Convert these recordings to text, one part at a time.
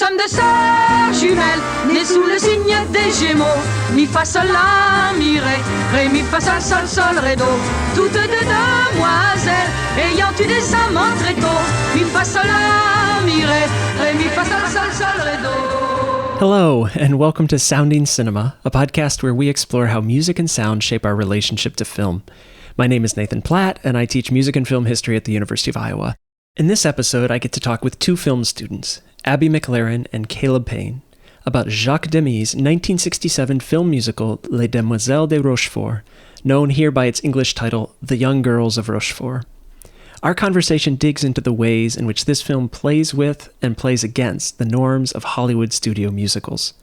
sommes deux sœurs jumelles, nées sous le signe des Gémeaux. Mi fa sol la mi ré mi fa sol sol sol ré do. Toutes deux demoiselles, ayant eu des amants très tôt. Mi fa sol la mi ré mi fa sol sol sol ré do. Hello, and welcome to Sounding Cinema, a podcast where we explore how music and sound shape our relationship to film. My name is Nathan Platte, and I teach music and film history at the University of Iowa. In this episode, I get to talk with two film students, Abbie McLaren and Caleb Payne, about Jacques Demy's 1967 film musical Les Demoiselles de Rochefort, known here by its English title, The Young Girls of Rochefort. Our conversation digs into the ways in which this film plays with and plays against the norms of Hollywood studio musicals.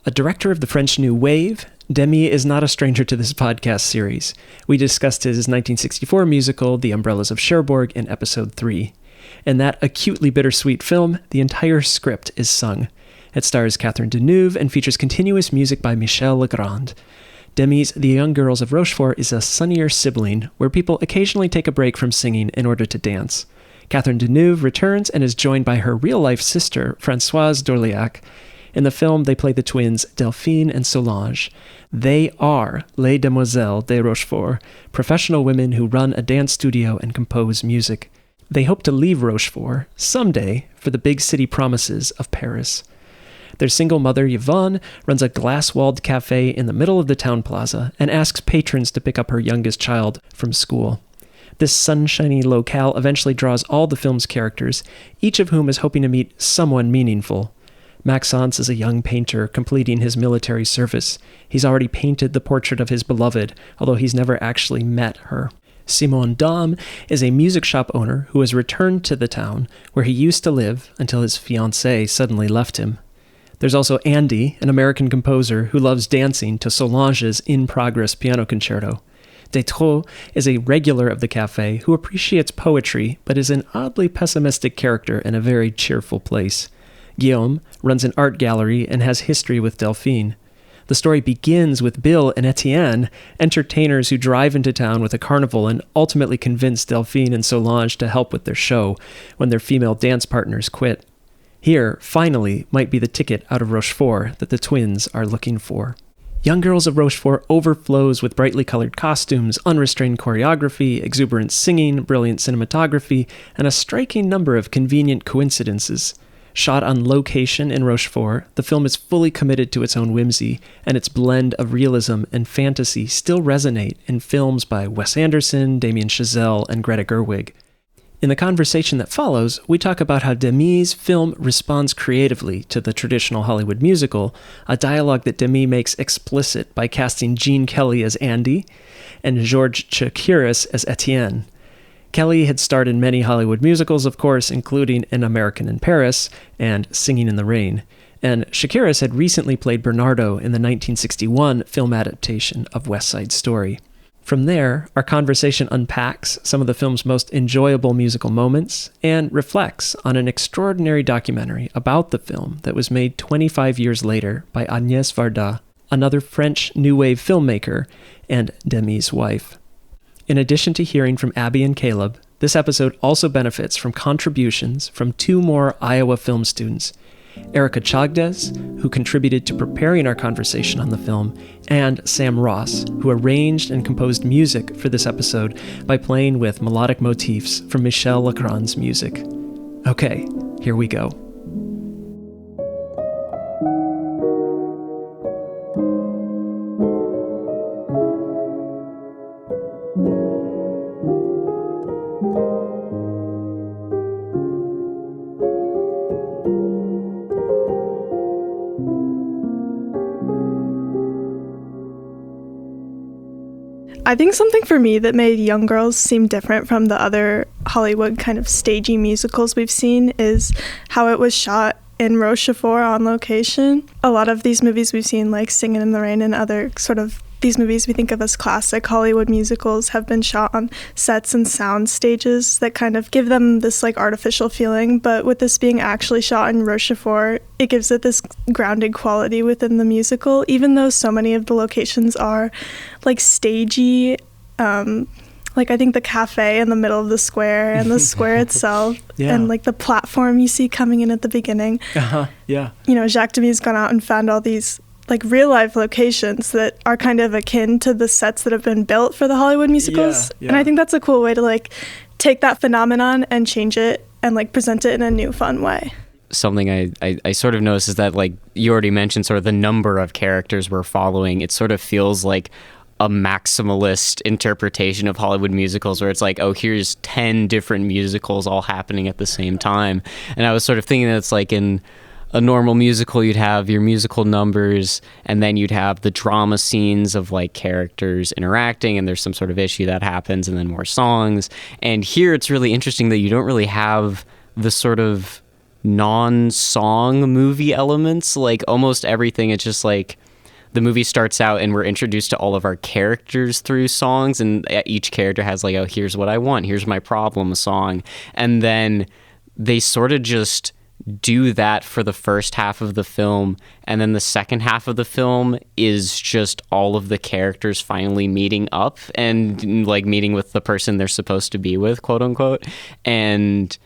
A director of the French New Wave, Demy is not a stranger to this podcast series. We discussed his 1964 musical, The Umbrellas of Cherbourg, in episode 3. In that acutely bittersweet film, the entire script is sung. It stars Catherine Deneuve and features continuous music by Michel Legrand. Demy's The Young Girls of Rochefort is a sunnier sibling where people occasionally take a break from singing in order to dance. Catherine Deneuve returns and is joined by her real-life sister, Françoise d'Orléac. In the film, they play the twins Delphine and Solange. They are Les Demoiselles de Rochefort, professional women who run a dance studio and compose music. They hope to leave Rochefort someday for the big city promises of Paris. Their single mother, Yvonne, runs a glass-walled cafe in the middle of the town plaza and asks patrons to pick up her youngest child from school. This sunshiny locale eventually draws all the film's characters, each of whom is hoping to meet someone meaningful. Maxence is a young painter completing his military service. He's already painted the portrait of his beloved, although he's never actually met her. Simon Dame is a music shop owner who has returned to the town where he used to live until his fiancée suddenly left him. There's also Andy, an American composer who loves dancing to Solange's in-progress piano concerto. Détro is a regular of the cafe who appreciates poetry but is an oddly pessimistic character in a very cheerful place. Guillaume runs an art gallery and has history with Delphine. The story begins with Bill and Etienne, entertainers who drive into town with a carnival and ultimately convince Delphine and Solange to help with their show when their female dance partners quit. Here, finally, might be the ticket out of Rochefort that the twins are looking for. Young Girls of Rochefort overflows with brightly colored costumes, unrestrained choreography, exuberant singing, brilliant cinematography, and a striking number of convenient coincidences. Shot on location in Rochefort, the film is fully committed to its own whimsy, and its blend of realism and fantasy still resonate in films by Wes Anderson, Damien Chazelle, and Greta Gerwig. In the conversation that follows, we talk about how Demy's film responds creatively to the traditional Hollywood musical, a dialogue that Demy makes explicit by casting Gene Kelly as Andy and Georges Chakiris as Etienne. Kelly had starred in many Hollywood musicals, of course, including An American in Paris and Singing in the Rain, and Chakiris had recently played Bernardo in the 1961 film adaptation of West Side Story. From there, our conversation unpacks some of the film's most enjoyable musical moments and reflects on an extraordinary documentary about the film that was made 25 years later by Agnès Varda, another French New Wave filmmaker and Demy's wife. In addition to hearing from Abbie and Caleb, this episode also benefits from contributions from two more Iowa film students, Erika Chagdes, who contributed to preparing our conversation on the film, and Sam Ross, who arranged and composed music for this episode by playing with melodic motifs from Michel Legrand's music. Okay, here we go. I think something for me that made Young Girls seem different from the other Hollywood kind of stagey musicals we've seen is how it was shot in Rochefort on location. A lot of these movies we've seen, like Singing in the Rain and other sort of these movies we think of as classic Hollywood musicals, have been shot on sets and sound stages that kind of give them this like artificial feeling. But with this being actually shot in Rochefort, it gives it this grounded quality within the musical, even though so many of the locations are like stagey, Like, I think the cafe in the middle of the square and the square itself and like the platform you see coming in at the beginning. Yeah. You know, Jacques Demy's gone out and found all these like real life locations that are kind of akin to the sets that have been built for the Hollywood musicals. Yeah. And I think that's a cool way to like take that phenomenon and change it and like present it in a new fun way. Something I sort of noticed is that, like, you already mentioned sort of the number of characters we're following. It sort of feels like a maximalist interpretation of Hollywood musicals, where it's like, oh, here's 10 different musicals all happening at the same time. And I was sort of thinking that it's like in a normal musical, you'd have your musical numbers, and then you'd have the drama scenes of like characters interacting, and there's some sort of issue that happens, and then more songs. And here it's really interesting that you don't really have the sort of non-song movie elements. Like, almost everything, it's just like the movie starts out and we're introduced to all of our characters through songs, and each character has like, oh, here's what I want, here's my problem, a song. And then they sort of just do that for the first half of the film, and then the second half of the film is just all of the characters finally meeting up and like meeting with the person they're supposed to be with, quote unquote. And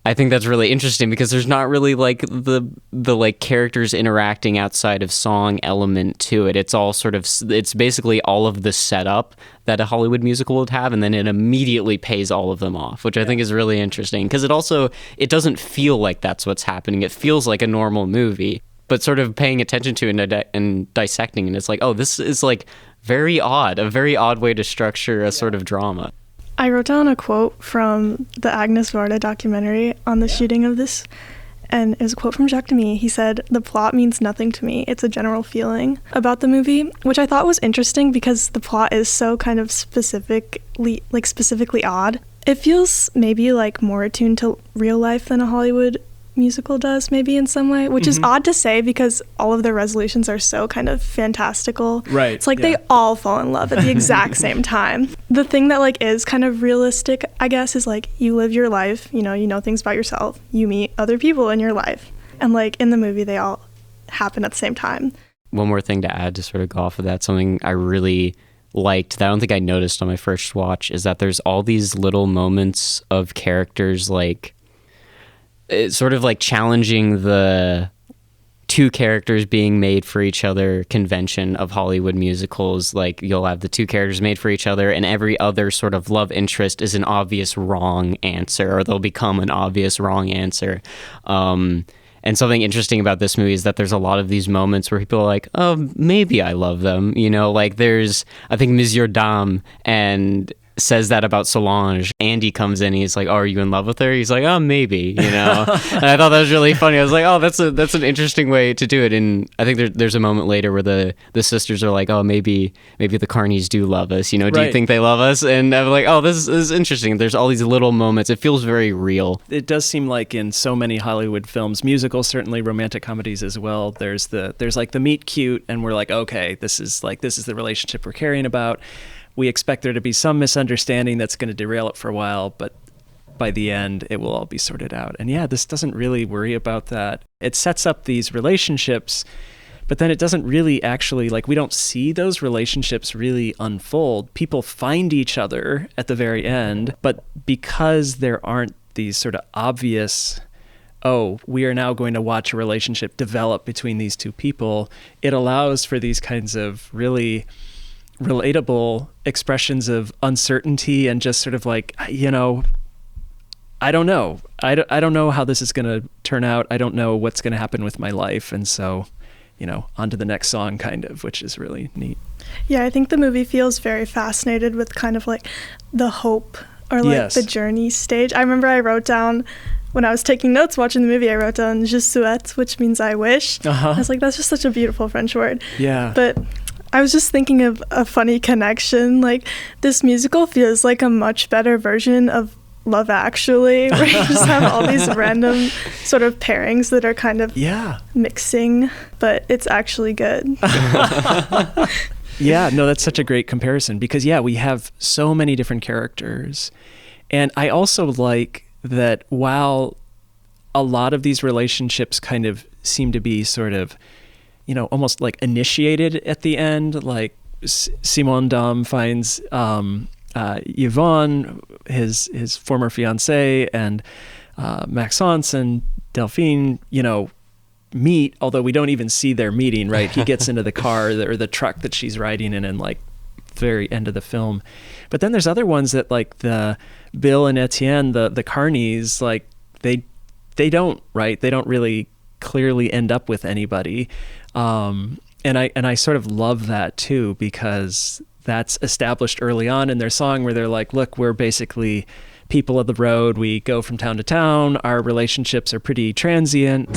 I think that's really interesting because there's not really like the like characters interacting outside of song element to it. It's all sort of, it's basically all of the setup that a Hollywood musical would have, and then it immediately pays all of them off, which I think is really interesting because it doesn't feel like that's what's happening. It feels like a normal movie, but sort of paying attention to it and dissecting, and it's like, oh, this is like very odd, a very odd way to structure a sort of drama. I wrote down a quote from the Agnès Varda documentary on the shooting of this, and it was a quote from Jacques Demy. He said, "The plot means nothing to me. It's a general feeling about the movie," which I thought was interesting because the plot is so kind of specifically odd. It feels maybe like more attuned to real life than a Hollywood musical does, maybe in some way, which is odd to say because all of their resolutions are so kind of fantastical. Right. It's like they all fall in love at the exact same time. The thing that like is kind of realistic, I guess, is like you live your life, you know things about yourself, you meet other people in your life, and like in the movie they all happen at the same time. One more thing to add to sort of go off of that, something I really liked that I don't think I noticed on my first watch is that there's all these little moments of characters like it's sort of like challenging the two characters being made for each other convention of Hollywood musicals. Like, you'll have the two characters made for each other, and every other sort of love interest is an obvious wrong answer, or they'll become an obvious wrong answer. And something interesting about this movie is that there's a lot of these moments where people are like, oh, maybe I love them. You know, like there's, I think, Monsieur Dame and says that about Solange. Andy comes in, he's like, oh, are you in love with her? He's like, oh, maybe, you know. And I thought that was really funny. I was like, oh, that's an interesting way to do it. And I think there's a moment later where the sisters are like, oh, maybe the Carneys do love us, you know. Do you think they love us? And I'm like, oh, this is interesting. There's all these little moments. It feels very real. It does seem like in so many Hollywood films, musicals, certainly romantic comedies as well, there's like the meet cute, and we're like, okay, this is the relationship we're caring about. We expect there to be some misunderstanding that's going to derail it for a while, but by the end, it will all be sorted out. And yeah, this doesn't really worry about that. It sets up these relationships, but then it doesn't really actually, like, we don't see those relationships really unfold. People find each other at the very end, but because there aren't these sort of obvious, oh, we are now going to watch a relationship develop between these two people, it allows for these kinds of really relatable expressions of uncertainty and just sort of like, you know, I don't know. I don't know how this is going to turn out. I don't know what's going to happen with my life. And so, you know, on to the next song kind of, which is really neat. Yeah, I think the movie feels very fascinated with kind of like the hope or like the journey stage. I remember I wrote down, when I was taking notes watching the movie, I wrote down je souhaite, which means I wish. I was like, that's just such a beautiful French word. Yeah. But I was just thinking of a funny connection. Like, this musical feels like a much better version of Love Actually, where you just have all these random sort of pairings that are kind of mixing, but it's actually good. Yeah, no, that's such a great comparison because, yeah, we have so many different characters. And I also like that while a lot of these relationships kind of seem to be sort of, you know, almost like initiated at the end, like Simone Dame finds Yvonne, his former fiancée, and Maxence and Delphine, meet, although we don't even see their meeting, right? He gets into the car or the truck that she's riding in like very end of the film. But then there's other ones that like the Bill and Etienne, the carnies, like they don't, right? They don't really clearly end up with anybody. And I sort of love that too, because that's established early on in their song where they're like, look, we're basically people of the road. We go from town to town. Our relationships are pretty transient.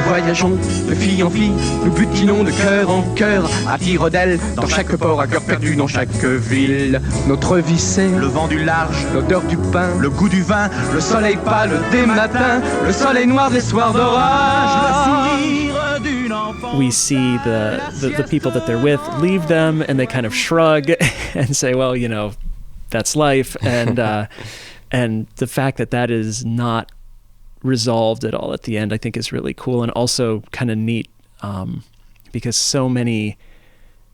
Voyageons de fille en fille, nous butinons de cœur en cœur, à tire-d'aile, dans chaque port, à cœur perdu dans chaque ville. Notre vie c'est le vent du large, l'odeur du pain, le goût du vin, le soleil pâle des matins, le soleil noir des soirs d'orage. We see the people that they're with leave them, and they kind of shrug and say, well, that's life. And and the fact that is not resolved at all at the end, I think is really cool, and also kind of neat, because so many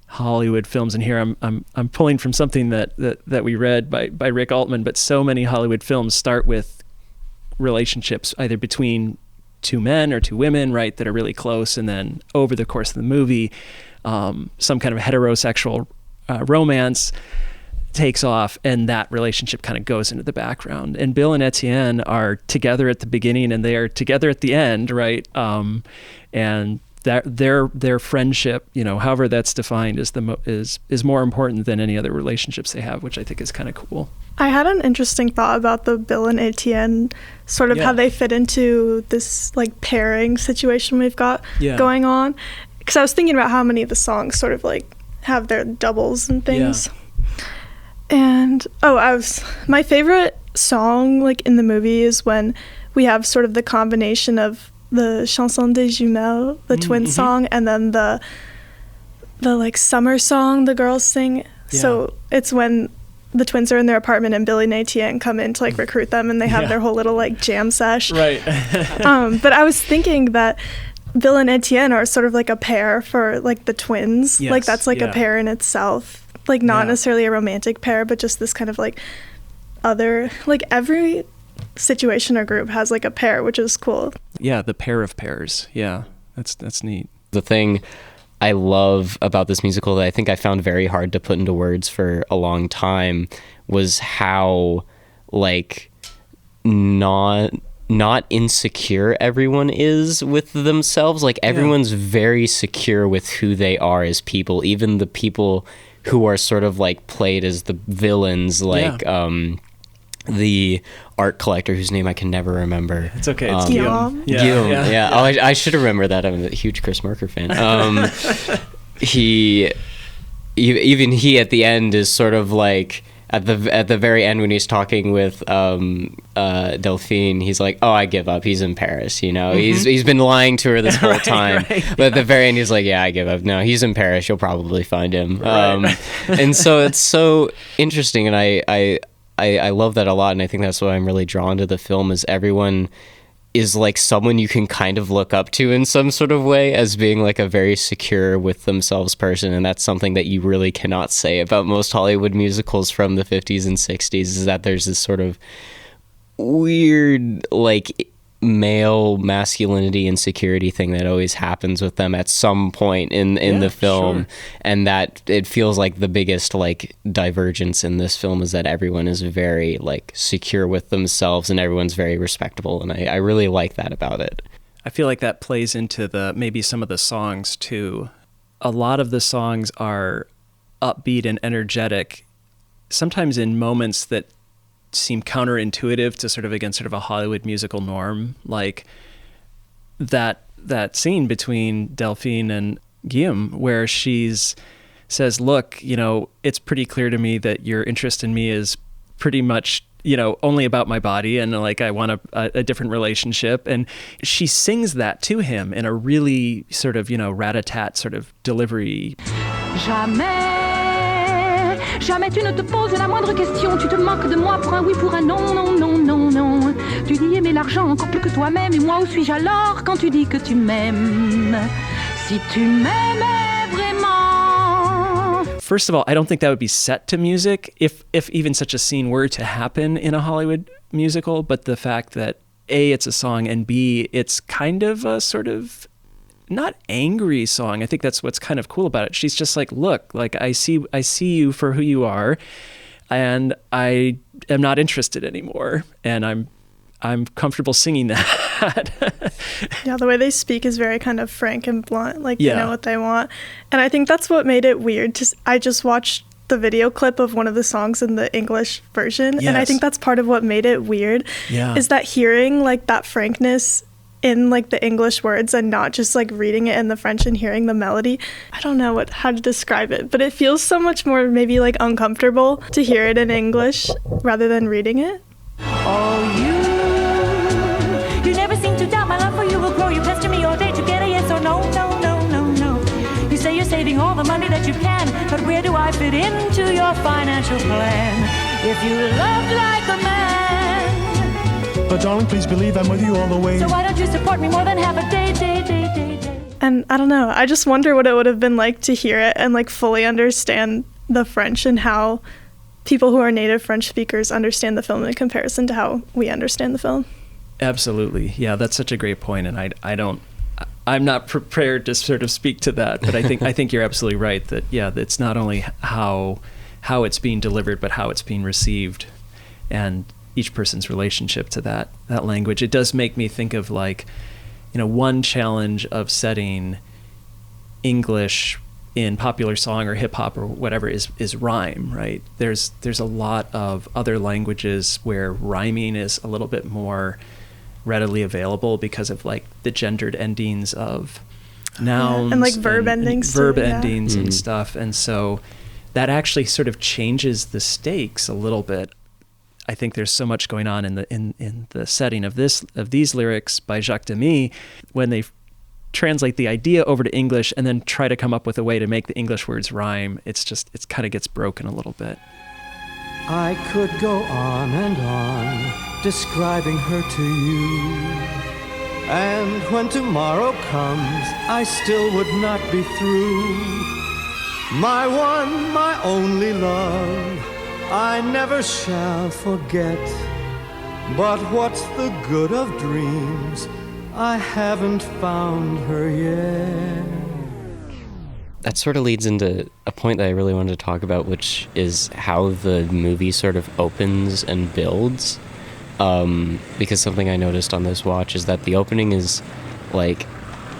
Hollywood films, and here I'm pulling from something that we read by Rick Altman, but so many Hollywood films start with relationships either between two men or two women, right, that are really close, and then over the course of the movie, some kind of heterosexual romance takes off, and that relationship kind of goes into the background. And Bill and Etienne are together at the beginning, and they are together at the end, right? And that their friendship, however that's defined, is more important than any other relationships they have, which I think is kind of cool. I had an interesting thought about the Bill and Etienne, sort of how they fit into this like pairing situation we've got going on. Because I was thinking about how many of the songs sort of like have their doubles and things. Yeah. And my favorite song like in the movie is when we have sort of the combination of the Chanson des Jumelles, the twin song, and then the like summer song the girls sing. Yeah. So it's when the twins are in their apartment and Billy and Etienne come in to like recruit them, and they have their whole little like jam sesh. Right. But I was thinking that Bill and Etienne are sort of like a pair for like the twins. Yes, like that's like a pair in itself. Like not necessarily a romantic pair, but just this kind of like other, like every situation or group has like a pair, which is cool. Yeah, the pair of pairs. Yeah, that's neat. The thing I love about this musical that I think I found very hard to put into words for a long time was how like not insecure everyone is with themselves. Like everyone's very secure with who they are as people, even the people who are sort of like played as the villains, like the art collector whose name I can never rember. It's okay. It's Guillaume. Guillaume. Yeah. Oh, I should remember that. I'm a huge Chris Marker fan. He at the end is sort of like at the very end when he's talking with Delphine, he's like, "Oh, I give up. He's in Paris." He's been lying to her this whole time. Right. But at the very end, he's like, "Yeah, I give up. No, he's in Paris. You'll probably find him." Right. And so it's so interesting, and I love that a lot, and I think that's why I'm really drawn to the film. Is everyone is like someone you can kind of look up to in some sort of way as being like a very secure with themselves person, and that's something that you really cannot say about most Hollywood musicals from the 50s and 60s, is that there's this sort of weird like male masculinity insecurity thing that always happens with them at some point in the film. Sure. And that it feels like the biggest like divergence in this film is that everyone is very like secure with themselves and everyone's very respectable, and I really like that about it. I feel like that plays into maybe some of the songs too. A lot of the songs are upbeat and energetic, sometimes in moments that seem counterintuitive to sort of a Hollywood musical norm, like that scene between Delphine and Guillaume where says, "Look, it's pretty clear to me that your interest in me is pretty much, only about my body, and like I want a different relationship." And she sings that to him in a really sort of, rat-a-tat sort of delivery. Jamais tu ne te poses la moindre question, tu te moques de moi pour un oui, pour un non, non, non, non, non. Tu dis aimer l'argent encore plus que toi-même, et moi où suis-je alors quand tu dis que tu m'aimes? Si tu m'aimais vraiment. first of all, I don't think that would be set to music if even such a scene were to happen in a Hollywood musical. But the fact that A, it's a song, and B, it's kind of a sort of not angry song. I think that's what's kind of cool about it. She's just like, look, like I see you for who you are, and I am not interested anymore, and I'm comfortable singing that. Yeah, the way they speak is very kind of frank and blunt, like they know what they want. And I think that's what made it weird. I just watched the video clip of one of the songs in the English version, and I think that's part of what made it weird, is that hearing like that frankness in like the English words and not just like reading it in the French and hearing the melody. I don't know how to describe it, but it feels so much more maybe like uncomfortable to hear it in English rather than reading it. Oh, you never seem to doubt my love for you will grow. You pester me all day to get a yes or no, no, no, no, no. You say you're saving all the money that you can, but where do I fit into your financial plan? If you loved like a man. But darling, please believe I'm with you all the way. So why don't you support me more than half a day. And I don't know, I just wonder what it would have been like to hear it and like fully understand the French and how people who are native French speakers understand the film in comparison to how we understand the film. Absolutely. Yeah, that's such a great point, and I'm not prepared to sort of speak to that, but I think you're absolutely right that it's not only how it's being delivered, but how it's being received, and each person's relationship to that language. It does make me think of like, one challenge of setting English in popular song or hip hop or whatever is rhyme, right? There's a lot of other languages where rhyming is a little bit more readily available because of like the gendered endings of nouns and like verb endings and stuff. And so that actually sort of changes the stakes a little bit. I think there's so much going on in the setting of these lyrics by Jacques Demy when they translate the idea over to English and then try to come up with a way to make the English words rhyme. It kind of gets broken a little bit. I could go on and on describing her to you, and when tomorrow comes I still would not be through. My one, my only love, I never shall forget. But what's the good of dreams? I haven't found her yet. That sort of leads into a point that I really wanted to talk about, which is how the movie sort of opens and builds. Because something I noticed on this watch is that the opening is like,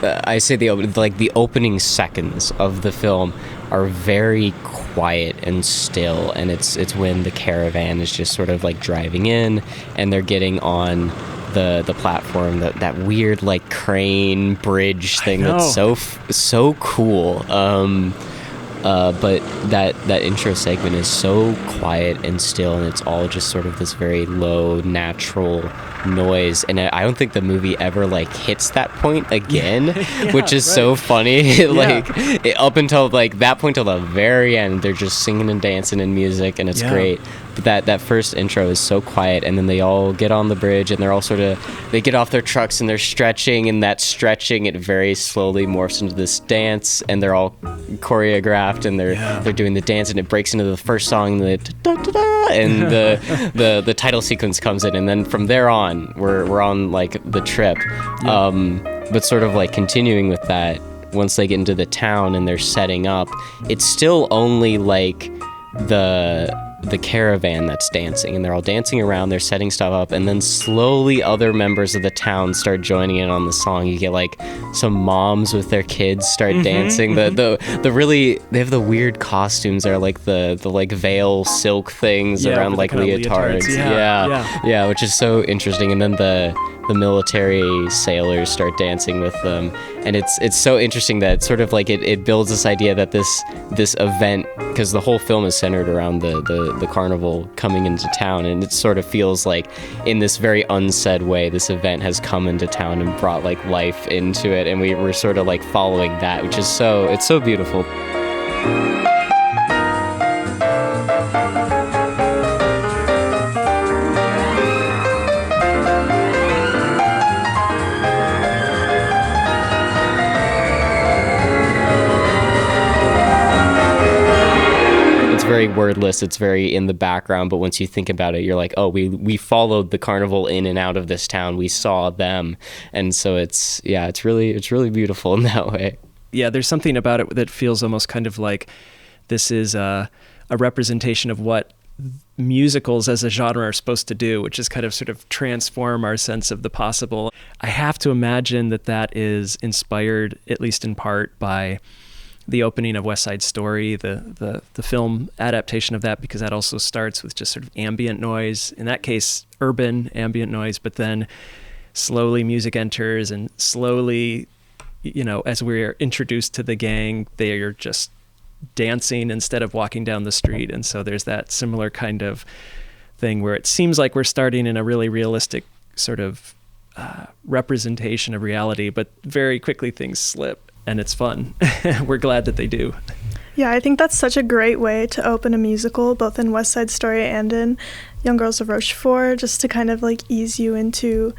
the opening seconds of the film are very quiet and still, and it's when the caravan is just sort of like driving in and they're getting on the platform, that weird like crane bridge thing that's so cool. But that intro segment is so quiet and still, and it's all just sort of this very low natural noise, and I don't think the movie ever like hits that point again, which is so funny. Up until like that point till the very end, they're just singing and dancing and music, and it's great. But that first intro is so quiet, and then they all get on the bridge and they're all they get off their trucks and they're stretching, and that stretching, it very slowly morphs into this dance, and they're all choreographed and they're doing the dance, and it breaks into the first song, and the title sequence comes in, and then from there on we're on like the trip. But sort of like continuing with that, once they get into the town and they're setting up, it's still only like the caravan that's dancing, and they're all dancing around, they're setting stuff up, and then slowly other members of the town start joining in on the song. You get like some moms with their kids start dancing. The really, they have the weird costumes. They're like the like veil silk things around like leotards. Yeah, which is so interesting. And then the military sailors start dancing with them, and it's so interesting that sort of like it builds this idea that this event, because the whole film is centered around the carnival coming into town, and it sort of feels like in this very unsaid way this event has come into town and brought like life into it, and we're sort of like following that, which is it's so beautiful. very wordless. It's very in the background. But once you think about it, you're like, oh, we followed the carnival in and out of this town. We saw them. And so it's really beautiful in that way. Yeah, there's something about it that feels almost kind of like this is a representation of what musicals as a genre are supposed to do, which is kind of sort of transform our sense of the possible. I have to imagine that is inspired, at least in part, by the opening of West Side Story, the film adaptation of that, because that also starts with just sort of ambient noise, in that case urban ambient noise, but then slowly music enters, and slowly, as we're introduced to the gang, they are just dancing instead of walking down the street. And so there's that similar kind of thing where it seems like we're starting in a really realistic sort of representation of reality, but very quickly things slip, and it's fun. We're glad that they do. Yeah, I think that's such a great way to open a musical, both in West Side Story and in Young Girls of Rochefort, just to kind of like ease you into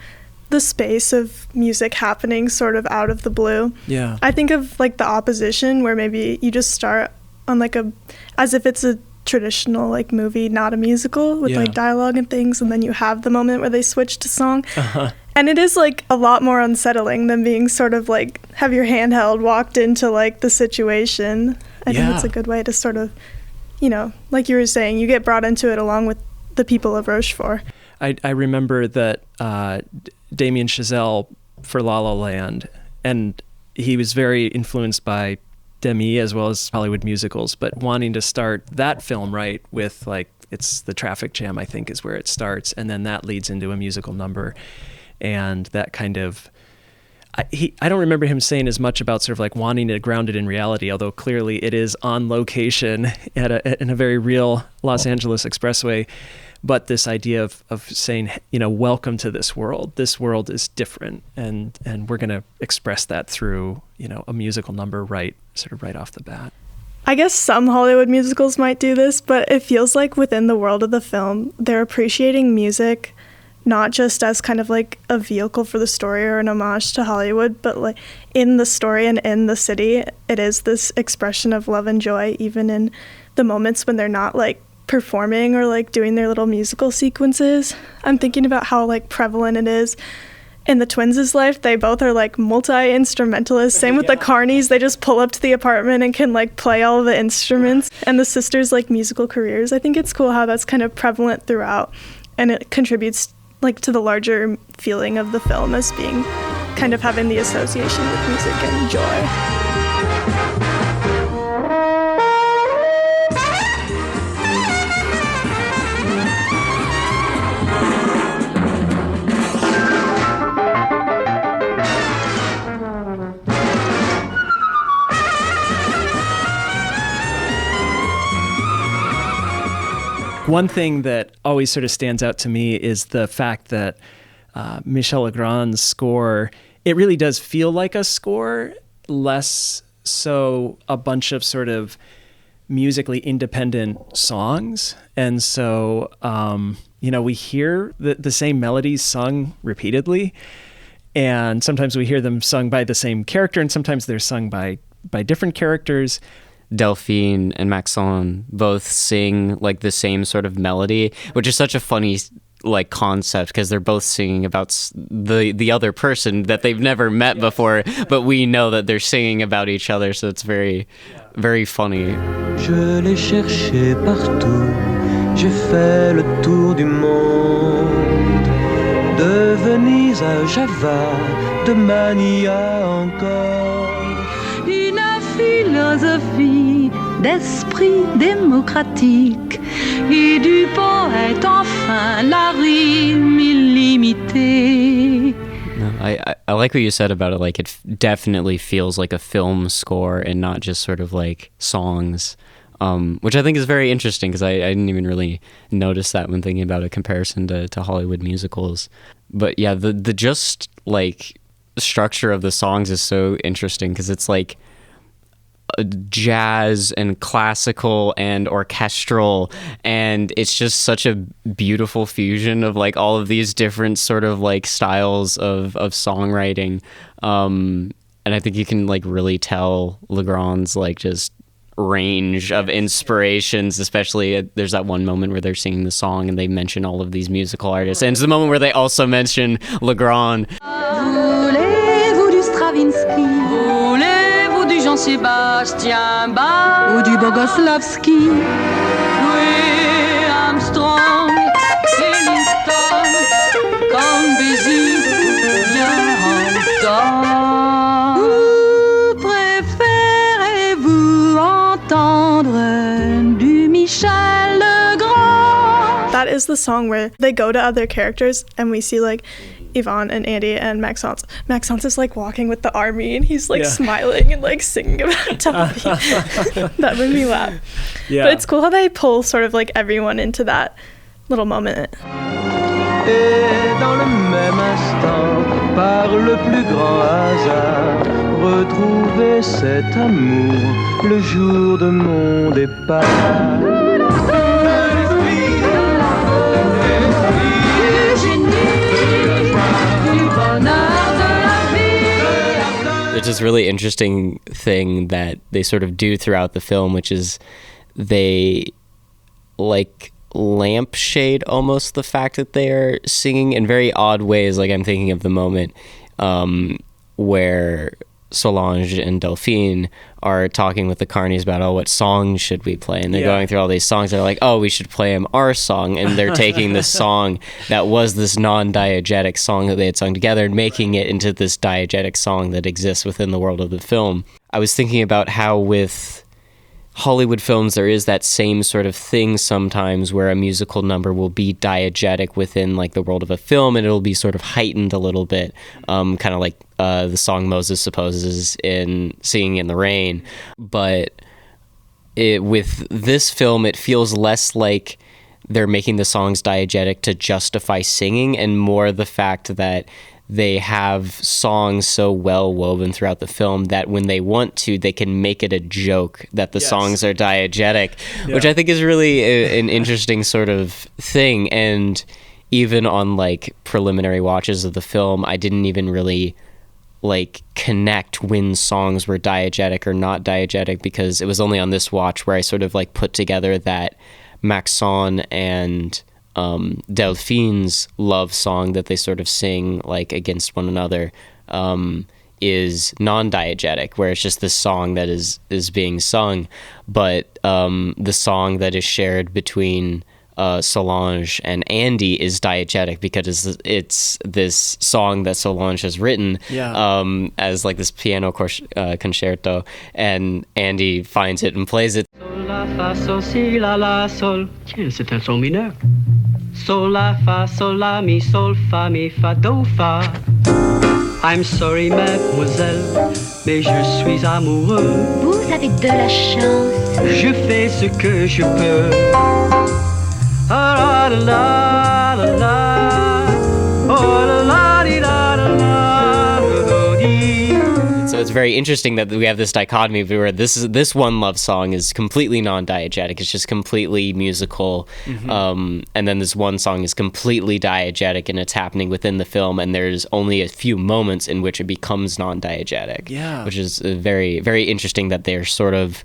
the space of music happening sort of out of the blue. Yeah. I think of like The Opposition, where maybe you just start on like as if it's a traditional like movie, not a musical, with like dialogue and things, and then you have the moment where they switch to song. And it is like a lot more unsettling than being sort of like have your handheld walked into like the situation. I think it's a good way to sort of, like you were saying, you get brought into it along with the people of Rochefort. I remember that Damien Chazelle for La La Land, and he was very influenced by Demy as well as Hollywood musicals, but wanting to start that film right with like, it's the traffic jam, I think, is where it starts, and then that leads into a musical number. And that kind of, I don't remember him saying as much about sort of like wanting to ground it in reality, although clearly it is on location in a very real Los Angeles expressway. But this idea of saying, welcome to this world. This world is different, and we're going to express that through, a musical number right off the bat. I guess some Hollywood musicals might do this, but it feels like within the world of the film, they're appreciating music not just as kind of like a vehicle for the story or an homage to Hollywood, but like in the story and in the city, it is this expression of love and joy, even in the moments when they're not like performing or like doing their little musical sequences. I'm thinking about how like prevalent it is in the twins' life. They both are like multi-instrumentalists. Same with the Carneys. They just pull up to the apartment and can like play all of the instruments. And the sisters' like musical careers. I think it's cool how that's kind of prevalent throughout, and it contributes like to the larger feeling of the film as being kind of having the association with music and joy. One thing that always sort of stands out to me is the fact that Michel Legrand's score, it really does feel like a score, less so a bunch of sort of musically independent songs. And so, we hear the same melodies sung repeatedly, and sometimes we hear them sung by the same character, and sometimes they're sung by different characters. Delphine and Maxon both sing like the same sort of melody, which is such a funny like concept, because they're both singing about the other person that they've never met before, but we know that they're singing about each other, so it's very, very funny. Je l'ai cherché partout, j'ai fait le tour du monde, de Venise à Java, de Mania encore. Une philosophie d'esprit démocratique et du poète enfin la rime illimitée. I like what you said about it. Like, it definitely feels like a film score and not just sort of like songs, which I think is very interesting, because I didn't even really notice that when thinking about a comparison to Hollywood musicals. But yeah, the just like structure of the songs is so interesting, because it's like jazz and classical and orchestral, and it's just such a beautiful fusion of like all of these different sort of like styles of songwriting, and I think you can like really tell Legrand's like just range of inspirations, especially there's that one moment where they're singing the song and they mention all of these musical artists. And it's the moment where they also mention Legrand. Voulez-vous du Stravinsky? Voulez-vous du Jean-Sébastien Bach? Ou du Bogoslavski? Louis Armstrong, Ellington, comme Bézi, bien Hampton. Ou préférez-vous entendre du Michel Legrand? That is the song where they go to other characters and we see like Yvonne and Andy and Maxence. Maxence is like walking with the army and he's like smiling and like singing about Tuppy. That made me laugh. Yeah. But it's cool how they pull sort of like everyone into that little moment. Et dans le même instant, par le plus grand hasard, retrouver cet amour le jour de mon départ. There's this really interesting thing that they sort of do throughout the film, which is they like lampshade almost the fact that they're singing in very odd ways. Like I'm thinking of the moment where Solange and Delphine are talking with the carnies about, what songs should we play? And they're going through all these songs. They're like, we should play them our song. And they're taking this song that was this non-diegetic song that they had sung together and making it into this diegetic song that exists within the world of the film. I was thinking about how with Hollywood films, there is that same sort of thing sometimes where a musical number will be diegetic within like the world of a film, and it'll be sort of heightened a little bit, kind of like the song Moses supposes in Singing in the Rain. But with this film, it feels less like they're making the songs diegetic to justify singing, and more the fact that they have songs so well woven throughout the film that when they want to, they can make it a joke that the songs are diegetic, which I think is really an interesting sort of thing. And even on like preliminary watches of the film, I didn't even really like connect when songs were diegetic or not diegetic, because it was only on this watch where I sort of like put together that Maxon and Delphine's love song that they sort of sing like against one another is non-diegetic, where it's just this song that is being sung, but the song that is shared between Solange and Andy is diegetic because it's this song that Solange has written as like this piano concerto, and Andy finds it and plays it. Sol, la, fa, sol, si, la, la, sol. Tiens, c'est un son mineur. Sol, la, fa, sol, la, mi, sol, fa, mi, fa, do, fa. I'm sorry, mademoiselle, mais je suis amoureux. Vous avez de la chance. Je fais ce que je peux. Ah, la, la, la, la. Oh, la, la, di, la, la, la, la, di. So it's very interesting that we have this dichotomy where this one love song is completely non-diegetic. It's just completely musical. And then this one song is completely diegetic, and it's happening within the film, and there's only a few moments in which it becomes non-diegetic. Yeah. Which is very, very interesting that they're sort of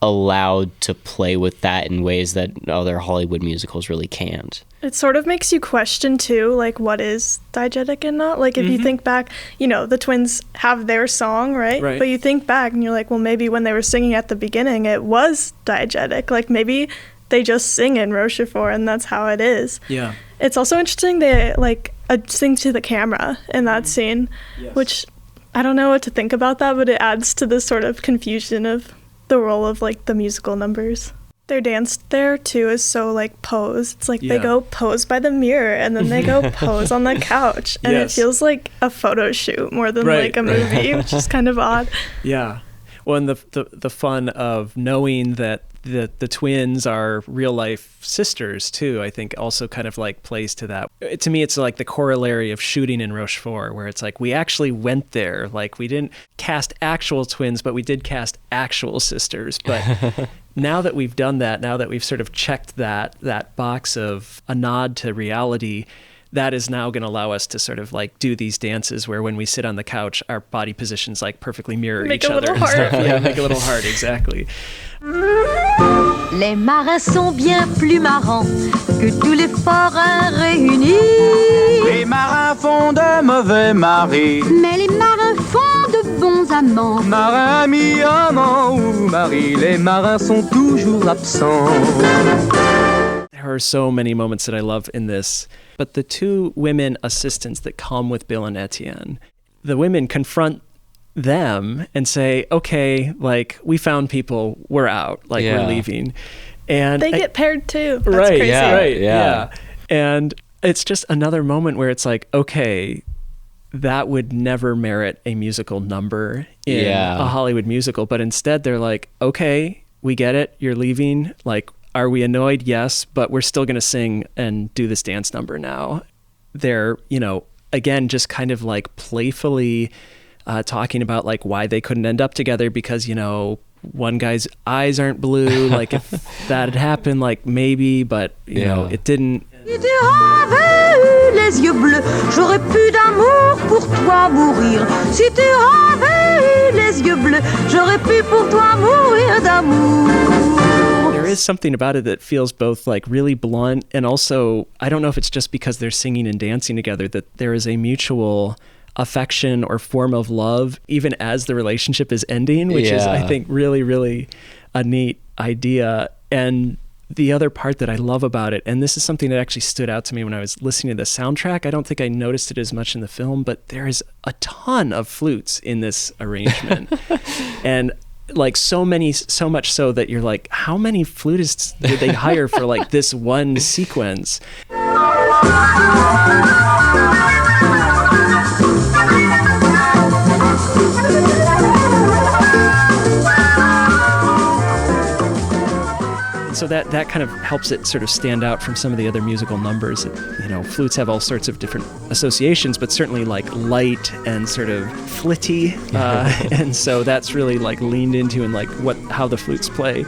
allowed to play with that in ways that other Hollywood musicals really can't. It sort of makes you question too, like what is diegetic and not. Like if you think back, you know, the twins have their song, right? But you think back and you're like, well, maybe when they were singing at the beginning, it was diegetic. Like maybe they just sing in Rochefort and that's how it is. Yeah. It's also interesting they like sing to the camera in that scene, which I don't know what to think about that, but it adds to this sort of confusion of the role of like the musical numbers. Their dance there too is so like posed. It's like they go pose by the mirror and then they go pose on the couch, and it feels like a photo shoot more than like a movie, which is kind of odd. Yeah. Well, and the fun of knowing that the twins are real life sisters too, I think also kind of like plays to that. To me, it's like the corollary of shooting in Rochefort, where it's like we actually went there. Like we didn't cast actual twins, but we did cast actual sisters. But now that we've done that, now that we've sort of checked that box of a nod to reality, that is now going to allow us to sort of like do these dances where when we sit on the couch, our body positions like perfectly mirror Make each a other. little heart. Yeah, make a little heart, exactly. Les marins sont bien plus marrants que tous les forains réunis. Les marins font de mauvais maris. Mais les marins font de bons amants. Marin, ami, amant ou mari, les marins sont toujours absents. There are so many moments that I love in this, but the two women assistants that come with Bill and Etienne, the women confront them and say, okay, like, we found people, we're out, like, we're leaving. And They get paired too. That's right, crazy. Yeah. And it's just another moment where it's like, okay, that would never merit a musical number in a Hollywood musical, but instead they're like, okay, we get it, you're leaving, like, are we annoyed? Yes, but we're still going to sing and do this dance number now. They're, you know, again, just kind of like playfully talking about like why they couldn't end up together because, you know, one guy's eyes aren't blue. Like if that had happened, like maybe, but you know, it didn't. Si tu avais eu les yeux bleus, j'aurais pu d'amour pour toi mourir. Si tu avais eu les yeux bleus, j'aurais pu pour toi mourir d'amour. There is something about it that feels both like really blunt and also, I don't know if it's just because they're singing and dancing together, that there is a mutual affection or form of love even as the relationship is ending, which is, I think, really, really a neat idea. And the other part that I love about it, and this is something that actually stood out to me when I was listening to the soundtrack, I don't think I noticed it as much in the film, but there is a ton of flutes in this arrangement. And like so much so that you're like, how many flutists did they hire for like this one sequence? So that kind of helps it sort of stand out from some of the other musical numbers. You know, flutes have all sorts of different associations, but certainly like light and sort of flitty. And so that's really like leaned into in like how the flutes play.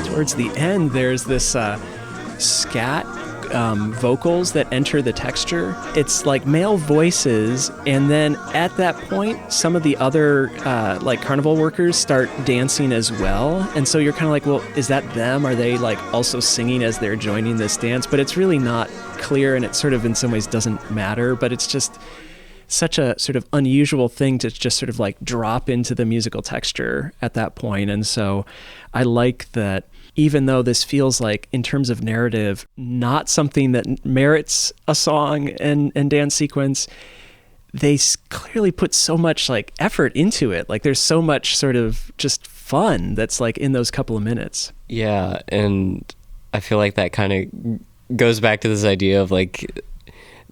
Towards the end, there's this scat vocals that enter the texture. It's like male voices, and then at that point, some of the other like carnival workers start dancing as well. And so you're kind of like, well, is that them? Are they like also singing as they're joining this dance? But it's really not clear, and it sort of in some ways doesn't matter, but it's just such a sort of unusual thing to just sort of like drop into the musical texture at that point. And so I like that even though this feels like, in terms of narrative, not something that merits a song and dance sequence, they clearly put so much like effort into it. Like there's so much sort of just fun that's like in those couple of minutes. Yeah, and I feel like that kind of goes back to this idea of like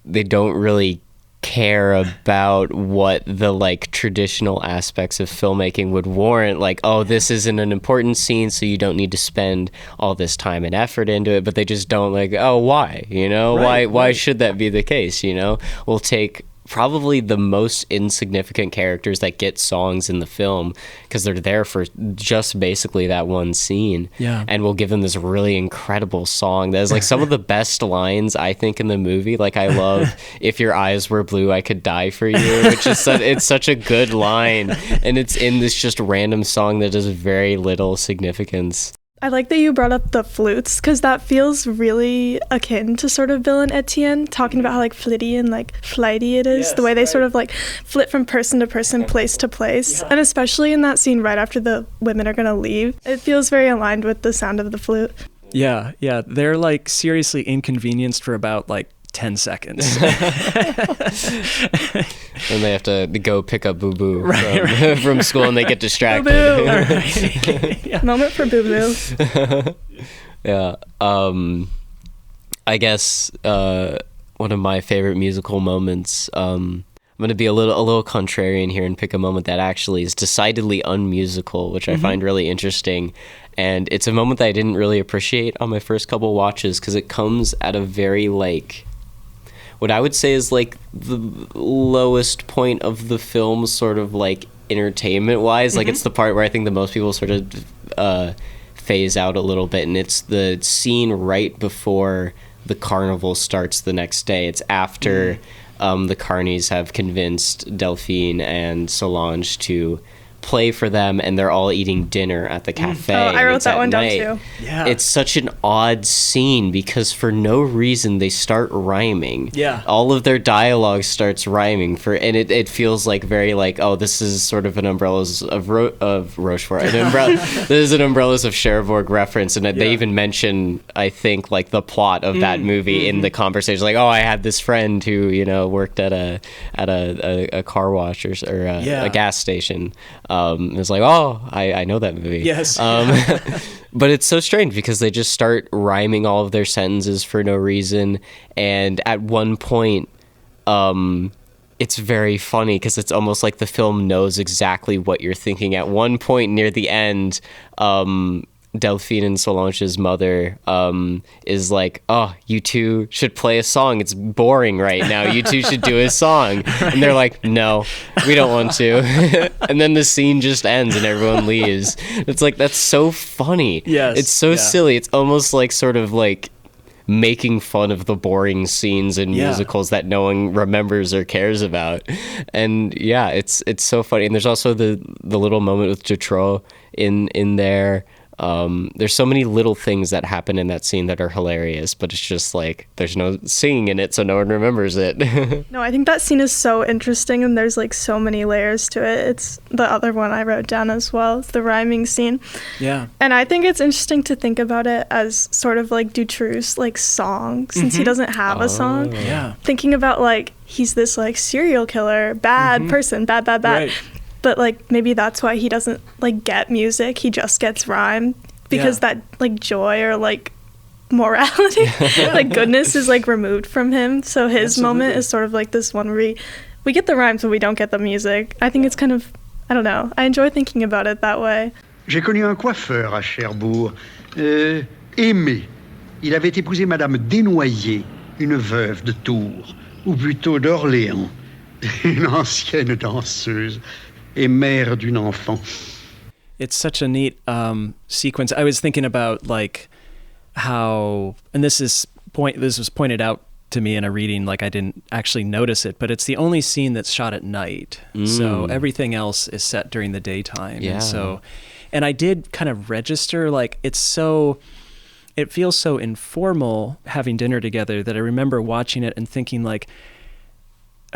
they don't really care about what the like traditional aspects of filmmaking would warrant, like, oh, this isn't an important scene, so you don't need to spend all this time and effort into it, but they just don't like, oh, why, you know, why should that be the case, you know? We'll take probably the most insignificant characters that get songs in the film because they're there for just basically that one scene, and we'll give them this really incredible song that is like some of the best lines I think in the movie. Like I love "If your eyes were blue, I could die for you," which is it's such a good line, and it's in this just random song that has very little significance. I like that you brought up the flutes because that feels really akin to sort of Bill and Etienne, talking about how like flitty and like flighty it is, the way they sort of like flit from person to person, place to place. And especially in that scene right after the women are going to leave, it feels very aligned with the sound of the flute. Yeah. They're like seriously inconvenienced for about like 10 seconds. And they have to go pick up Boo Boo from school, and they get distracted. Boo-boo. Moment for Boo Boo. Yeah. I guess one of my favorite musical moments, I'm going to be a little contrarian here and pick a moment that actually is decidedly unmusical, which I find really interesting. And it's a moment that I didn't really appreciate on my first couple watches because it comes at a very like what I would say is like the lowest point of the film's sort of like entertainment wise. Like it's the part where I think the most people sort of phase out a little bit, and it's the scene right before the carnival starts the next day. It's after the carnies have convinced Delphine and Solange to play for them, and they're all eating dinner at the cafe. I wrote that one down too. Yeah. It's such an odd scene because for no reason they start rhyming. Yeah. All of their dialogue starts rhyming and it feels like very like, oh, this is sort of an Umbrellas of Rochefort. This is an Umbrellas of Cherbourg reference, and they even mention, I think, like the plot of that movie in the conversation. Like, oh, I had this friend who, you know, worked at a car wash or a gas station. It's like, oh, I know that movie. Yes. But it's so strange because they just start rhyming all of their sentences for no reason. And at one point, it's very funny because it's almost like the film knows exactly what you're thinking. At one point near the end, Delphine and Solange's mother is like, oh, you two should play a song. It's boring right now. You two should do a song. Right. And they're like, no, we don't want to. And then the scene just ends and everyone leaves. It's like, that's so funny. Yes. It's so silly. It's almost like sort of like making fun of the boring scenes in musicals that no one remembers or cares about. And yeah, it's so funny. And there's also the little moment with Dutroux in there. There's so many little things that happen in that scene that are hilarious, but it's just like there's no singing in it, so no one remembers it. No, I think that scene is so interesting, and there's like so many layers to it. It's the other one I wrote down as well. It's the rhyming scene. Yeah. And I think it's interesting to think about it as sort of like Dutroux's like song, since he doesn't have a song. Yeah. Thinking about like he's this like serial killer, bad person, bad. Right. But like maybe that's why he doesn't like get music. He just gets rhyme because that like joy or like morality, like goodness is like removed from him. So his moment is sort of like this one where we get the rhymes but we don't get the music. I think it's kind of, I don't know. I enjoy thinking about it that way. J'ai connu un coiffeur à Cherbourg, Aimé. Il avait épousé Madame Desnoyers, une veuve de Tours, ou plutôt d'Orléans, une ancienne danseuse. Et mère d'une enfant. It's such a neat sequence. I was thinking about like how, and this was pointed out to me in a reading, like I didn't actually notice it, but it's the only scene that's shot at night. So everything else is set during the daytime. Yeah. And I did kind of register, like it feels so informal having dinner together that I remember watching it and thinking like,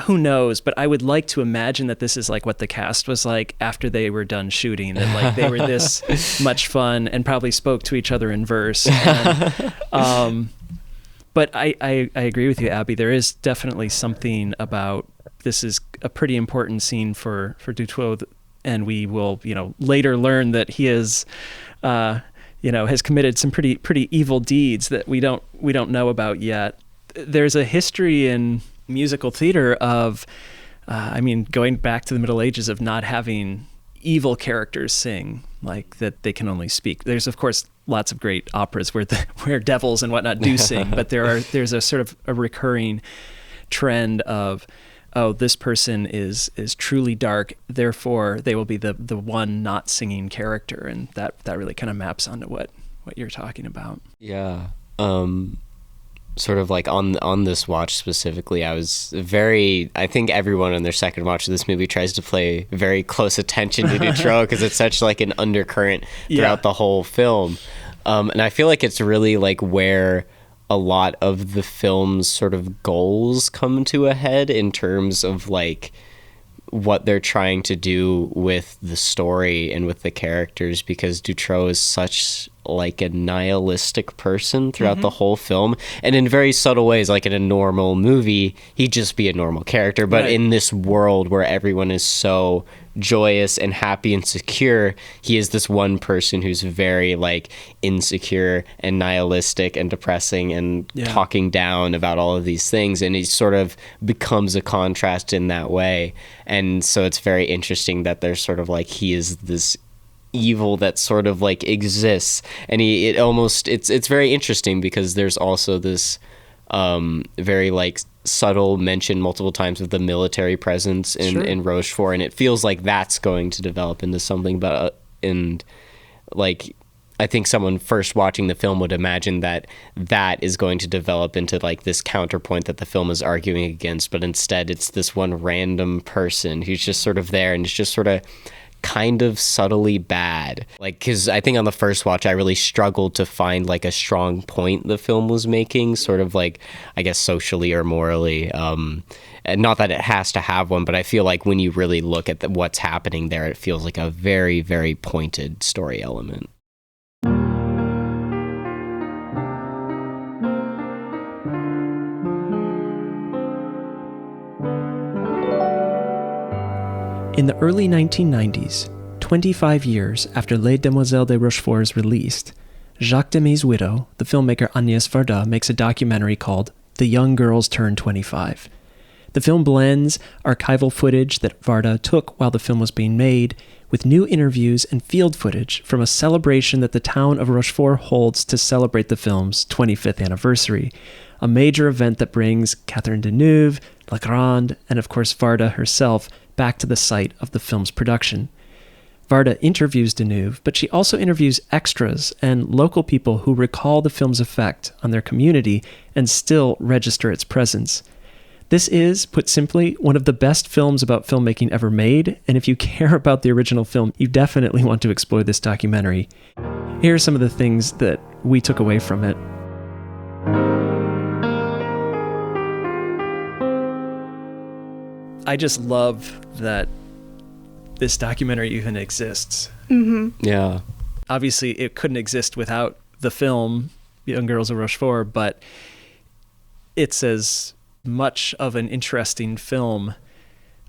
who knows, but I would like to imagine that this is like what the cast was like after they were done shooting, that like they were this much fun and probably spoke to each other in verse. And, but I agree with you, Abbie. There is definitely something about this is a pretty important scene for Dutroux, and we will, later learn that he is, has committed some pretty evil deeds that we don't know about yet. There's a history in musical theater of, going back to the Middle Ages, of not having evil characters sing, like that they can only speak. There's of course lots of great operas where devils and whatnot do sing, but there's a sort of a recurring trend of, oh, this person is truly dark, therefore they will be the one not singing character, and that really kind of maps onto what you're talking about. Yeah. Sort of like on this watch specifically, I think everyone on their second watch of this movie tries to play very close attention to Dutroux because it's such like an undercurrent throughout the whole film. And I feel like it's really like where a lot of the film's sort of goals come to a head in terms of like what they're trying to do with the story and with the characters, because Dutroux is such like a nihilistic person throughout the whole film, and in very subtle ways. Like in a normal movie he'd just be a normal character, but in this world where everyone is so joyous and happy and secure, he is this one person who's very like insecure and nihilistic and depressing and talking down about all of these things, and he sort of becomes a contrast in that way. And so it's very interesting that there's sort of like he is this evil that sort of like exists, and it's very interesting because there's also this very like subtle mention multiple times of the military presence in Rochefort, and it feels like that's going to develop into something. But I think someone first watching the film would imagine that is going to develop into like this counterpoint that the film is arguing against, but instead it's this one random person who's just sort of there and is just sort of kind of subtly bad. Like, because I think on the first watch I really struggled to find like a strong point the film was making, sort of like, I guess, socially or morally. And not that it has to have one, but I feel like when you really look at what's happening there, it feels like a very, very pointed story element. In the early 1990s, 25 years after Les Demoiselles de Rochefort is released, Jacques Demy's widow, the filmmaker Agnès Varda, makes a documentary called The Young Girls Turn 25. The film blends archival footage that Varda took while the film was being made with new interviews and field footage from a celebration that the town of Rochefort holds to celebrate the film's 25th anniversary, a major event that brings Catherine Deneuve, Legrand, and of course Varda herself back to the site of the film's production. Varda interviews Deneuve, but she also interviews extras and local people who recall the film's effect on their community and still register its presence. This is, put simply, one of the best films about filmmaking ever made, and if you care about the original film, you definitely want to explore this documentary. Here are some of the things that we took away from it. I just love that this documentary even exists. Mm-hmm. Yeah. Obviously, it couldn't exist without the film, Young Girls of Rochefort, but it's as much of an interesting film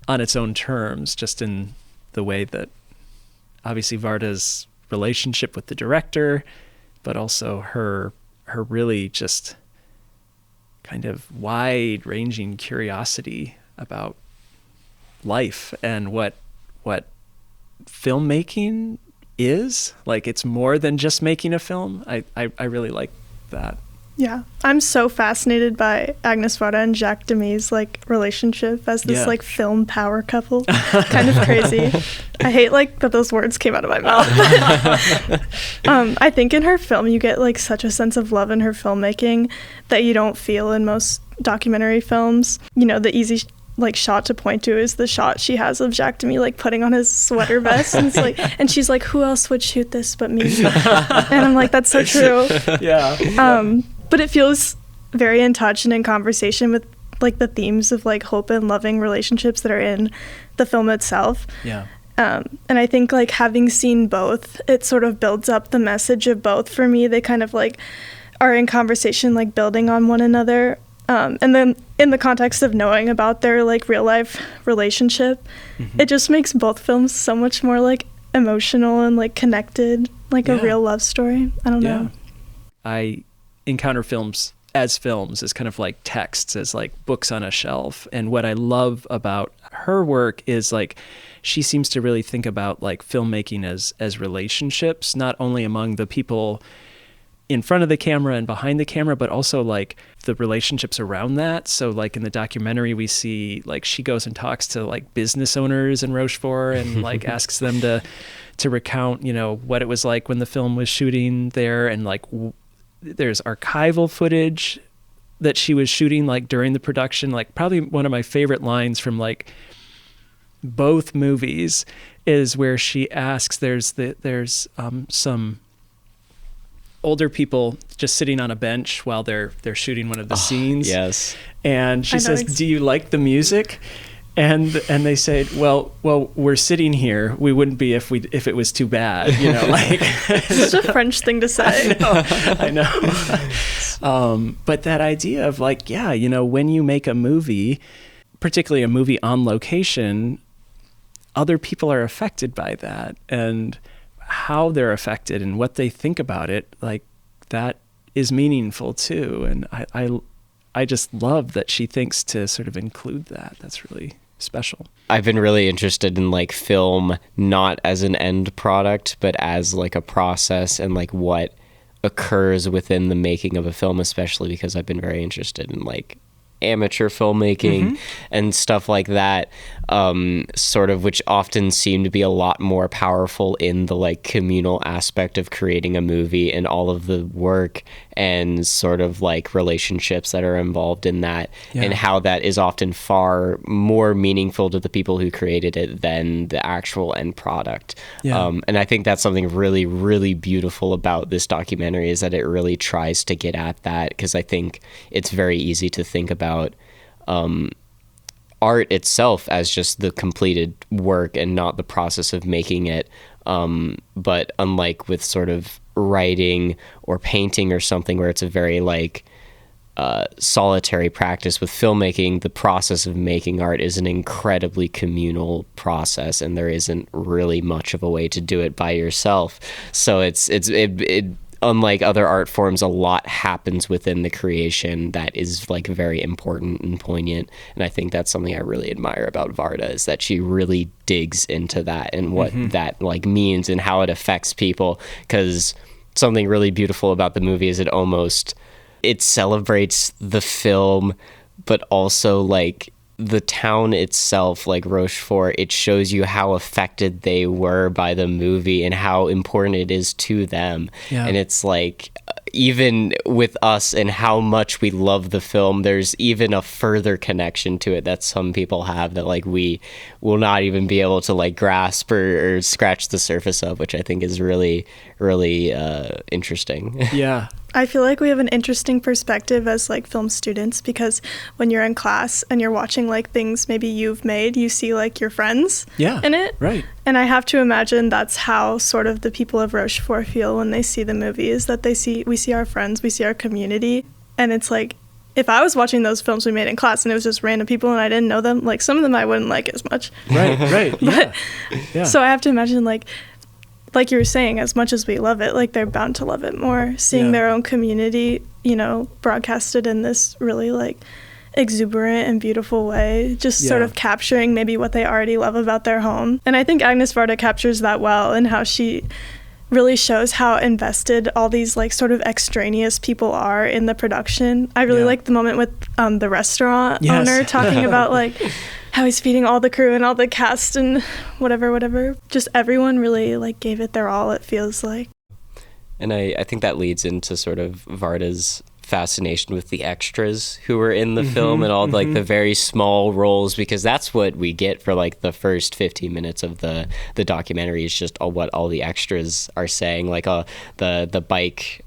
on its own terms, just in the way that obviously Varda's relationship with the director, but also her really just kind of wide-ranging curiosity about life and what filmmaking is. Like, it's more than just making a film. I really like that. Yeah, I'm so fascinated by Agnès Varda and Jacques Demy's like relationship as this like film power couple. Kind of crazy. I hate like that those words came out of my mouth. I think in her film you get like such a sense of love in her filmmaking that you don't feel in most documentary films. You know, the easy like shot to point to is the shot she has of Jacques Demy like putting on his sweater vest and it's like, and she's like, who else would shoot this but me? And I'm like, that's so true. Yeah. But it feels very in touch and in conversation with like the themes of like hope and loving relationships that are in the film itself. Yeah. And I think like having seen both, it sort of builds up the message of both for me. They kind of like are in conversation, like building on one another. And then in the context of knowing about their like real life relationship, it just makes both films so much more like emotional and like connected, like a real love story. I don't know. I encounter films as kind of like texts, as like books on a shelf. And what I love about her work is like she seems to really think about like filmmaking as relationships, not only among the people in front of the camera and behind the camera, but also like the relationships around that. So like in the documentary, we see like she goes and talks to like business owners in Rochefort and like asks them to recount, you know, what it was like when the film was shooting there. And like there's archival footage that she was shooting like during the production. Like probably one of my favorite lines from like both movies is where she asks, there's some older people just sitting on a bench while they're shooting one of the scenes. Yes. And she says, do you like the music? And they say, well, we're sitting here. We wouldn't be if it was too bad, you know, like. It's such a French thing to say. I know. But that idea of like, yeah, you know, when you make a movie, particularly a movie on location, other people are affected by that, and how they're affected and what they think about it, like that is meaningful too. And I just love that she thinks to sort of include that. That's really special. I've been really interested in like film, not as an end product, but as like a process and like what occurs within the making of a film, especially because I've been very interested in like amateur filmmaking and stuff like that, sort of, which often seem to be a lot more powerful in the like communal aspect of creating a movie and all of the work and sort of like relationships that are involved in that, and how that is often far more meaningful to the people who created it than the actual end product. And I think that's something really, really beautiful about this documentary, is that it really tries to get at that, because I think it's very easy to think about art itself as just the completed work and not the process of making it. But unlike with sort of writing or painting or something where it's a very like solitary practice, with filmmaking, the process of making art is an incredibly communal process, and there isn't really much of a way to do it by yourself. So it unlike other art forms, a lot happens within the creation that is like very important and poignant. And I think that's something I really admire about Varda, is that she really digs into that and what that like means and how it affects people. Because something really beautiful about the movie is it celebrates the film, but also like the town itself, like Rochefort. It shows you how affected they were by the movie and how important it is to them. And it's like, even with us and how much we love the film, there's even a further connection to it that some people have that like we will not even be able to like grasp or scratch the surface of, which I think is really, really interesting. I feel like we have an interesting perspective as like film students, because when you're in class and you're watching like things maybe you've made, you see like your friends in it. Right. And I have to imagine that's how sort of the people of Rochefort feel when they see the movies, that we see our friends, we see our community. And it's like, if I was watching those films we made in class and it was just random people and I didn't know them, like some of them I wouldn't like as much. Right. So I have to imagine like you were saying, as much as we love it, like they're bound to love it more, seeing their own community, you know, broadcasted in this really like exuberant and beautiful way, just sort of capturing maybe what they already love about their home. And I think Agnès Varda captures that well, and how she really shows how invested all these like sort of extraneous people are in the production. I really like the moment with the restaurant owner talking about like how he's feeding all the crew and all the cast and whatever. Just everyone really like gave it their all, it feels like. And I think that leads into sort of Varda's fascination with the extras who were in the film and all like the very small roles, because that's what we get for like the first 15 minutes of the documentary, is just what all the extras are saying, like the bike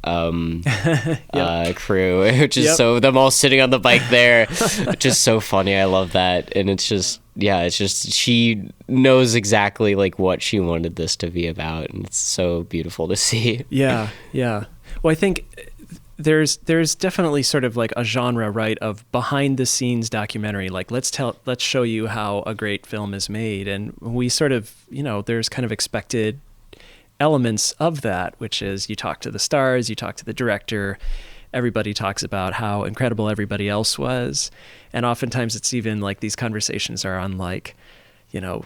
crew, which is so them all sitting on the bike there, which is so funny. I love that. And it's just she knows exactly like what she wanted this to be about, and it's so beautiful to see. Well, I think there's definitely sort of like a genre, right, of behind the scenes documentary, like let's show you how a great film is made. And we sort of, you know, there's kind of expected elements of that, which is you talk to the stars, you talk to the director, everybody talks about how incredible everybody else was. And oftentimes it's even like these conversations are on like, you know,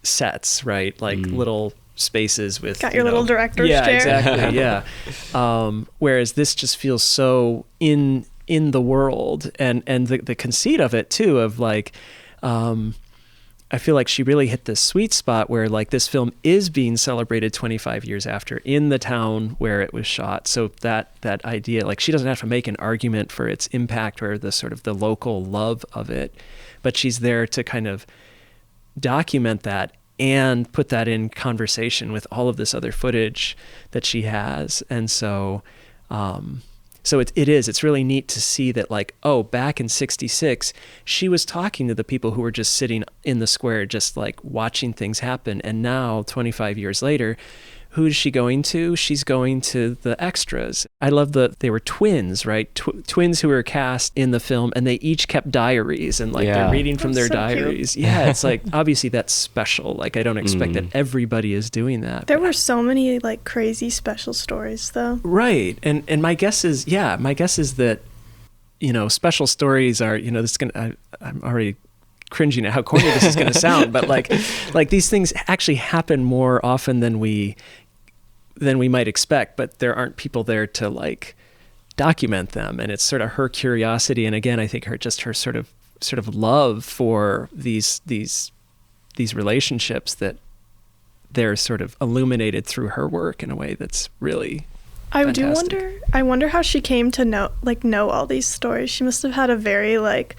sets, right? Like little spaces with got your little director's chair. Exactly. Whereas this just feels so in the world, and the conceit of it too, of like I feel like she really hit this sweet spot where like this film is being celebrated 25 years after in the town where it was shot. So that idea, like she doesn't have to make an argument for its impact or the sort of the local love of it, but she's there to kind of document that and put that in conversation with all of this other footage that she has. And so it's really neat to see that like, oh, back in 66, she was talking to the people who were just sitting in the square, just like watching things happen. And now 25 years later, who is she going to? She's going to the extras. I love that they were twins, right? Twins who were cast in the film, and they each kept diaries, and like they're reading from their diaries. Cute. Yeah, it's like, obviously that's special. Like I don't expect that everybody is doing that. There were so many like crazy special stories though. Right. And my guess is that, you know, special stories are, you know, I'm already cringing at how corny this is going to sound, but like these things actually happen more often than we might expect, but there aren't people there to like document them. And it's sort of her curiosity, and again, I think her sort of love for these relationships that they're sort of illuminated through her work in a way that's really fantastic. I wonder how she came to know all these stories. She must have had a very like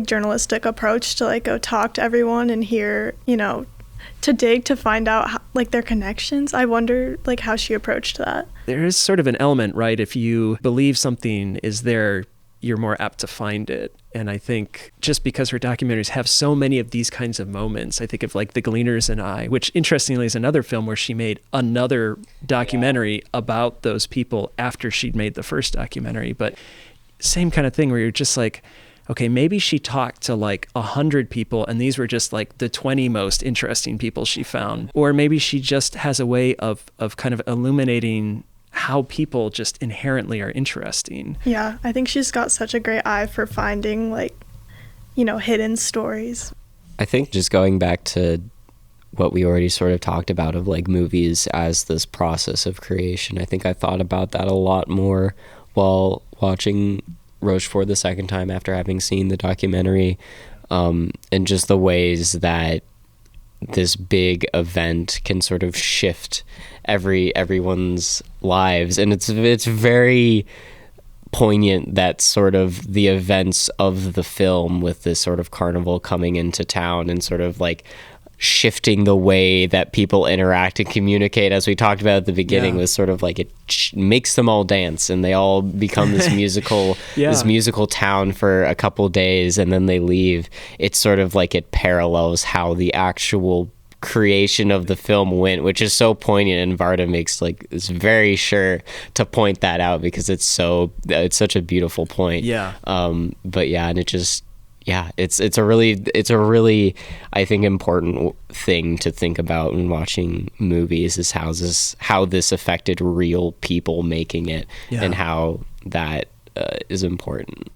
journalistic approach to go talk to everyone and hear, to dig to find out how, their connections. I wonder how she approached that. There is sort of an element, right? If you believe something is there, you're more apt to find it. And I think just because her documentaries have so many of these kinds of moments, I think of The Gleaners and I, which interestingly is another film where she made another documentary about those people after she'd made the first documentary. But same kind of thing where you're just okay, maybe she talked to 100 people and these were just the 20 most interesting people she found. Or maybe she just has a way of kind of illuminating how people just inherently are interesting. Yeah, I think she's got such a great eye for finding hidden stories. I think just going back to what we already sort of talked about of movies as this process of creation, I think I thought about that a lot more while watching Rochefort the second time after having seen the documentary, and just the ways that this big event can sort of shift everyone's lives. And it's very poignant that sort of the events of the film with this sort of carnival coming into town and sort of shifting the way that people interact and communicate, as we talked about at the beginning, was sort of it makes them all dance and they all become this musical this musical town for a couple days and then they leave. It's sort of it parallels how the actual creation of the film went, which is so poignant, and Varda makes is very sure to point that out because it's such a beautiful point. But yeah, and it just it's a really I think important thing to think about when watching movies is how this affected real people making it and how that is important.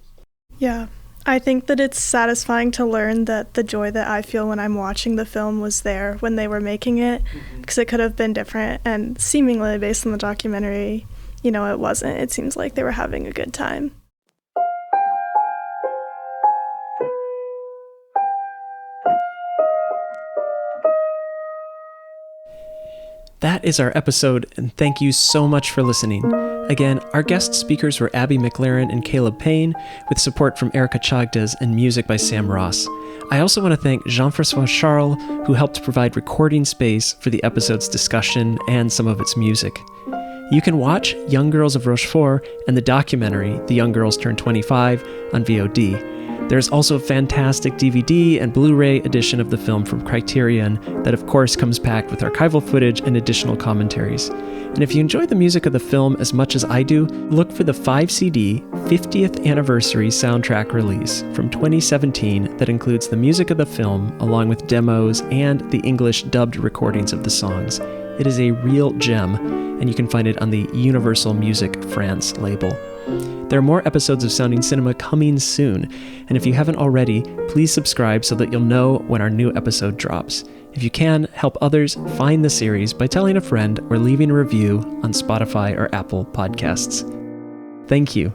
Yeah, I think that it's satisfying to learn that the joy that I feel when I'm watching the film was there when they were making it, because it could have been different, and seemingly based on the documentary, it wasn't. It seems like they were having a good time. That is our episode, and thank you so much for listening. Again, our guest speakers were Abbie McLaren and Caleb Payne, with support from Erika Chagdes and music by Sam Ross. I also want to thank Jean-François Charles, who helped provide recording space for the episode's discussion and some of its music. You can watch Young Girls of Rochefort and the documentary The Young Girls Turn 25 on VOD. There's also a fantastic DVD and Blu-ray edition of the film from Criterion that of course comes packed with archival footage and additional commentaries. And if you enjoy the music of the film as much as I do, look for the 5-CD 50th anniversary soundtrack release from 2017 that includes the music of the film along with demos and the English dubbed recordings of the songs. It is a real gem, and you can find it on the Universal Music France label. There are more episodes of Sounding Cinema coming soon, and if you haven't already, please subscribe so that you'll know when our new episode drops. If you can, help others find the series by telling a friend or leaving a review on Spotify or Apple Podcasts. Thank you.